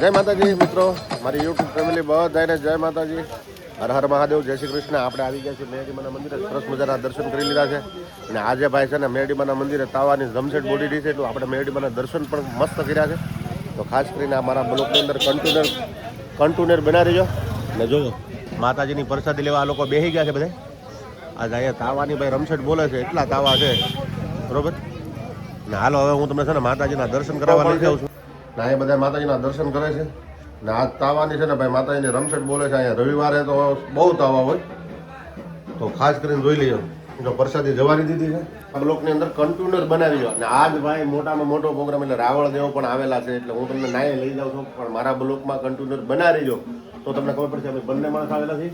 જય માતાજી મિત્રો, મારી યુટ્યુબ ફેમિલી બધાને જય માતાજી. હર હર મહાદેવ, જય શ્રી કૃષ્ણ. આપણે આવી ગયા છીએ મેરડીમાના મંદિરે. સરસ મજાના દર્શન કરી લીધા છે અને આજે ભાઈ છે ને મેરડીમાના મંદિરે તાવાની જમશેટ બોડી ડી છે એટલું આપણે મેરડીમાના દર્શન પણ મસ્ત કર્યા છે. તો ખાસ કરીને અમારા બ્લોકની અંદર કન્ટેનર બનાવી રહીજો ને જુઓ માતાજીની પ્રસાદી લેવા આ લોકો બેસી ગયા છે બધા. આજે અહીંયા તાવાની ભાઈ રમશેટ બોલે છે, એટલા તાવા છે બરોબર ને. હાલો હવે હું તમને છે ને માતાજીના દર્શન કરાવવા લઈ જાઉં છું ને. અહીંયા બધા માતાજીના દર્શન કરે છે ને. આ તાવાની છે ને ભાઈ માતાજીની રમશેટ બોલે છે. અહીંયા રવિવારે તો બહુ તાવા હોય, તો ખાસ કરીને જોઈ લેજો. જો પ્રસાદી જવાની દીધી છે આ બ્લોકની અંદર કન્ટેનર બનાવી અને આજ ભાઈ મોટામાં મોટો પ્રોગ્રામ એટલે રાવળ દેવો પણ આવેલા છે. એટલે હું તમને નાય લઈ જાઉં છું, પણ મારા બ્લોકમાં કન્ટેનર બનાવી જો તો તમને ખબર પડશે ભાઈ બંને માણસ આવેલા છે.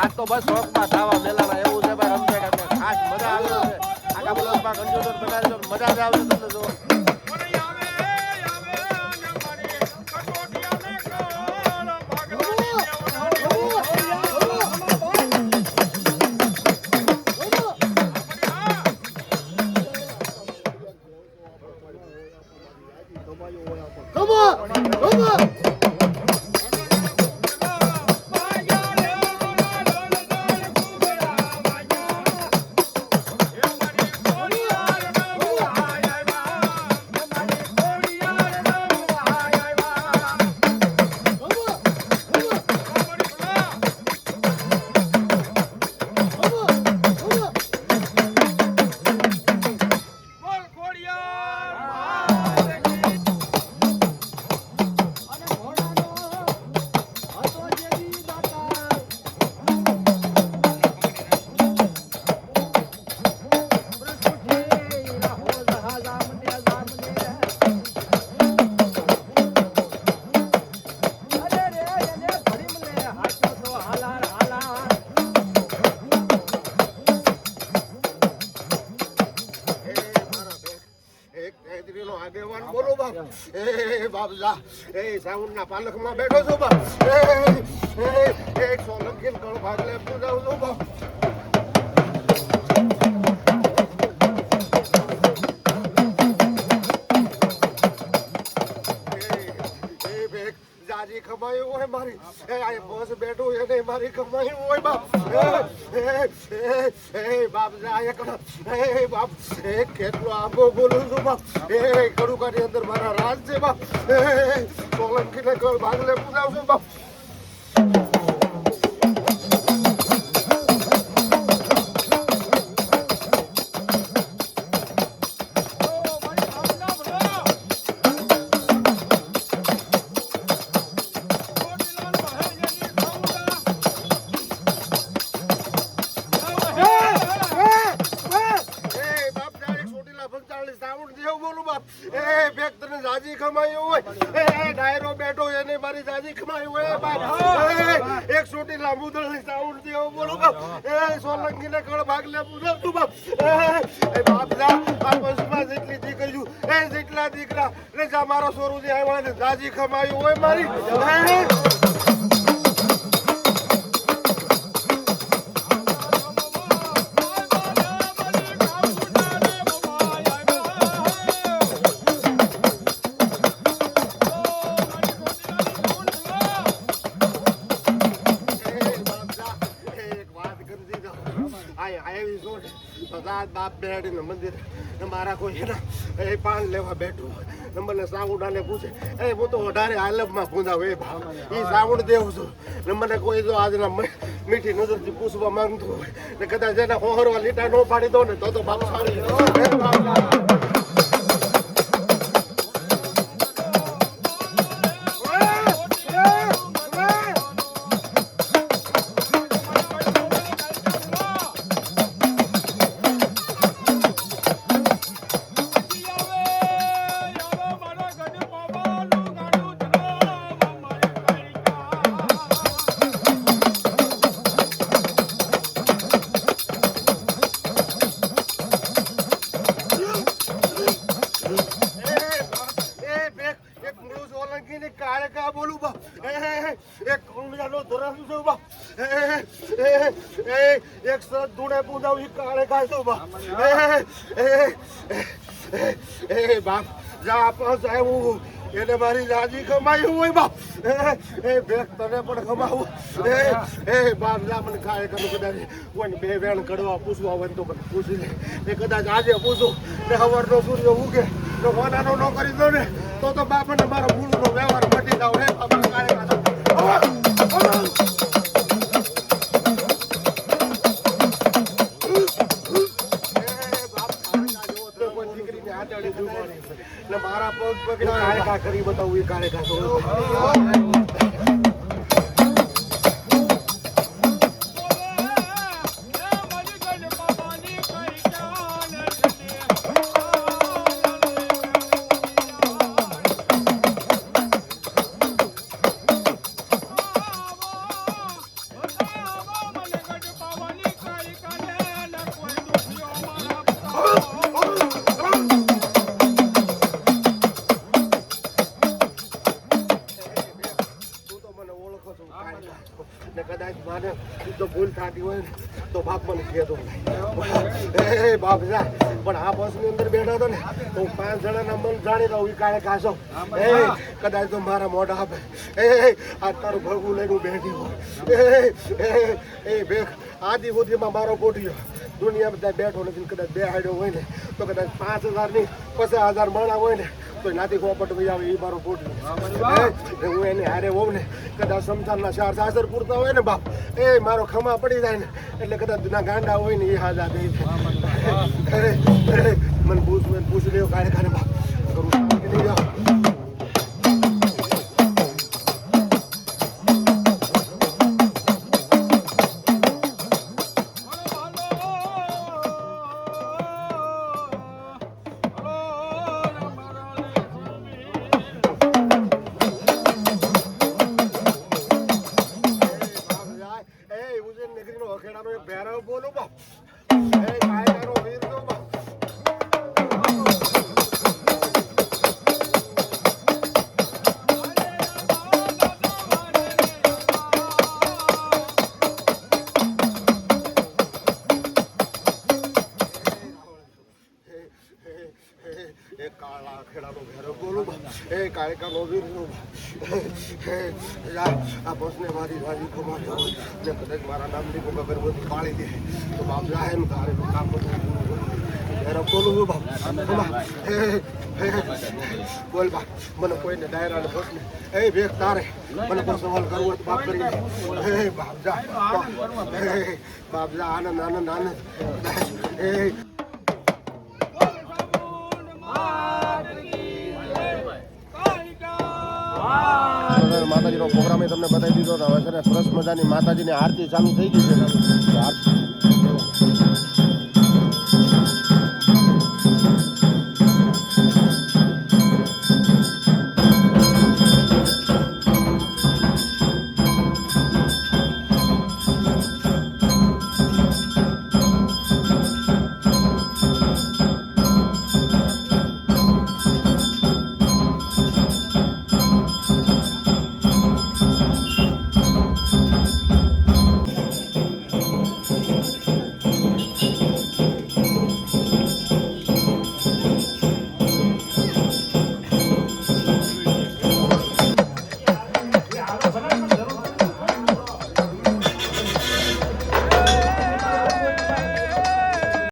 આજ તો બસ શોખમાં થવા મેલાના એવું છે ભાઈ. રમઝટ એટલે ખાસ મજા આવે છે. એવા કંજોદર બનાવી દો, મજા જ આવશે તમને જો. સાઉન્ડના પાલખમાં બેઠો છું બાપ. સોલંકી ગળ ભાગલે પૂજાવું છું બાપ. જાજી કમાયું હોય મારી બોસ બેઠું એને મારી કમાયું હોય બાપ. બાપ જાય બાપ કેટલો આંબો બોલું છું બાપ. કડુકાની અંદર મારા રાજ છે બાપ. સોલંકીને ગળ ભાગલે પૂજાવશું બાપ. જાજી કમાયું હોય ડાયરો બેઠો એને મારી જાજી કમાયું હોય બાપ. એક સોટી લાંબુ દળની સાઉન્ડ દેવો બોલો બાપ. સોલંકી ને કળ ભાગ લે પૂછતું બાપ. બાપ જા આ પશુમાં જેટલી દીકરીઓ જેટલા દીકરા ને જા મારો સોરુજી આવ્યા ને જાજી કમાયું હોય મારી. બાપ બેડીને મંદિર મારા કોઈ એ પાન લેવા બેઠું મને સાઉન્ડાને પૂછે હું તો વધારે હાલતમાં પૂંજાવ એ સાઉન્ડ દેવું છું ને મને કોઈ જો આજના મીઠી નજરથી પૂછવા માંગતું હોય ને કદાચ એને હોહરવા લીટા ન પાડી દો ને તો બાપ સારી. એક સરસ ધૂળે પૂજાવ કાળે કાઢો બાપ. બાપ જા પાસ આવ્યું એને મારી રાજી કમાયું હોય બાપ. ભેગ તને પણ કમાવું. બાપ જા મને કાળે કરું કદાચ કોઈને બે વેણ કડવા પૂછવા હોય તો મને પૂછી લે. એ કદાચ આજે પૂછું ને સવારનો સૂર્ય ઉગે ને હોનાનો ન કરી દો ને તો બાપ ને મારો ભૂલનો વ્યવહાર મટી જાવ. હે બાપ કાળે કાઢો. મારા પગ પગ કાળે કા કરી બતાવું એ કાળે કા કદાચ માને જો ભૂલ થતી હોય ને તો બાપ મને કહેતો એ બાપ જા પણ આ બસની અંદર બેઠા હતો ને તો 5 જણાના મન જાણી દઉં એ કાળે કાશો એ કદાચ તો મારા મોઢા આપે એ આ તારું ભગવું લઈને હું બેઠી હોય એ બેખ આદિ સુધીમાં મારો પોટ્યો દુનિયા બધા બેઠો નથી કદાચ બે હાડ્યો હોય ને તો કદાચ 5,000 ની 50,000 માણા હોય ને તો નાથી ખોપટ ભાઈ આવે એ મારો પોટ્યો હું એને હારે હોઉં ને કદાચ સમસારના 4 સાસર પૂરતા હોય ને બાપ એ મારો ખમા પડી જાય ને એટલે કદાચ ના ગાંડા હોય ને એ હાજા દે મને પૂછ લ્યો કાઢે કાઢે બાપ કરું નહીં જાઓ બોલું બાપ એ કાયદાનો વીર તો બાપ એ કાળા ખેડાનો ભેરો બોલું બાપ એ કાયદાનો વીર તો આ બસને મારી રાજી કમાયો ને કદાચ મારા નામની કોઈ અગરબત્તી પાળી દે તો બાપ જાય ને તારે કામ બધું બોલું બાપ બોલ બાપ મને કોઈને ડાયરા ને બસને એ ભેખ તારે મને કોઈ સવાલ કરવો હોય તો બાપ કરી હે બાપ જા બાપ જા આનંદ આનંદ આનંદ એ માતાજીનો પ્રોગ્રામ તમને બતાવી દીધો હવે છે ને સરસ મજાની માતાજીની આરતી ચાલુ થઈ ગઈ છે